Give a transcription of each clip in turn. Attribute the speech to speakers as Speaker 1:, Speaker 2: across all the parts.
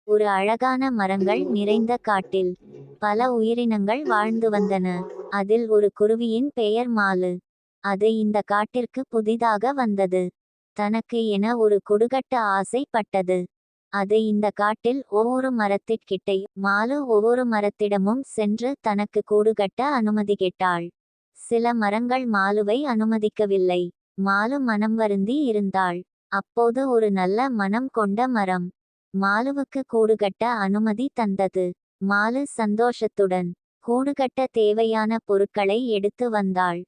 Speaker 1: ஒரு அழகான மரங்கள் நிறைந்த காட்டில் பல உயிரினங்கள் வாழ்ந்து வந்தன. அதில் ஒரு குருவியின் பெயர் மாலு. அது இந்த காட்டிற்கு புதிதாக வந்தது. தனக்கு என ஒரு குடுகட்ட ஆசைப்பட்டது. அது இந்த காட்டில் ஒவ்வொரு மரத்திற்கிட்டையும் மாலு ஒவ்வொரு மரத்திடமும் சென்று தனக்கு கூடு கட்ட அனுமதி கேட்டாள். சில மரங்கள் மாலுவை அனுமதிக்கவில்லை. மாலு மனம் வருந்தி இருந்தாள். அப்போது ஒரு நல்ல மனம் கொண்ட மரம் மாலுவுக்கு கூடுகட்ட அனுமதி தந்தது. மாலு சந்தோஷத்துடன் கூடுகட்ட தேவையான பொருட்களை எடுத்து வந்தாள்.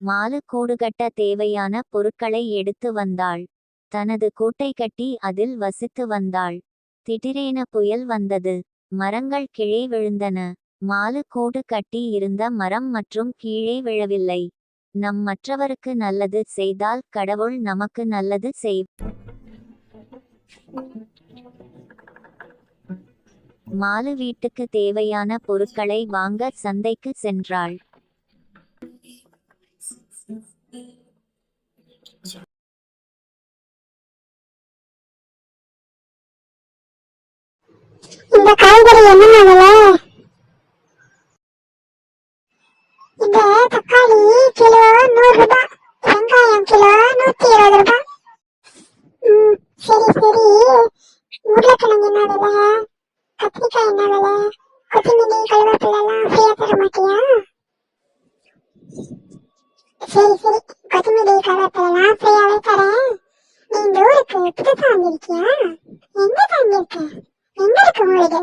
Speaker 1: மாலு கூடுகட்ட தேவையான பொருட்களை எடுத்து வந்தாள். தனது கூட்டை கட்டி அதில் வசித்து வந்தாள். திடீரென புயல் வந்தது. மரங்கள் கீழே விழுந்தன. மாலு கூடு கட்டி இருந்த மரம் மற்றும் கீழே விழவில்லை. நம் மற்றவருக்கு நல்லது செய்தால் கடவுள் நமக்கு நல்லது செய்வார். மாலு வீட்டுக்கு தேவையான பொருட்களை வாங்க சந்தைக்கு சென்றாள்.
Speaker 2: இந்த காய்கறி என்ன விலை? இந்த தக்காளி கிலோ 100 ரூபாய், வெங்காயம் கிலோ 120 ரூபாய். சரி சரி, உருளைக்கிழங்கு என்ன விலை? கத்திரிக்காய் என்ன விலை? கொத்தமல்லி கருவேப்பிலை எல்லாம் ஃப்ரீயா தர மாட்டியா? சரி சரி, கொத்தமல்லி கருவேப்பிலை எல்லாம் ஃப்ரீயாவே தரேன். நீ இந்த ஊருக்கு புதுசா வந்திருக்கியா? எங்க தங்கியிருக்க? எங்க இருக்கு வீடு?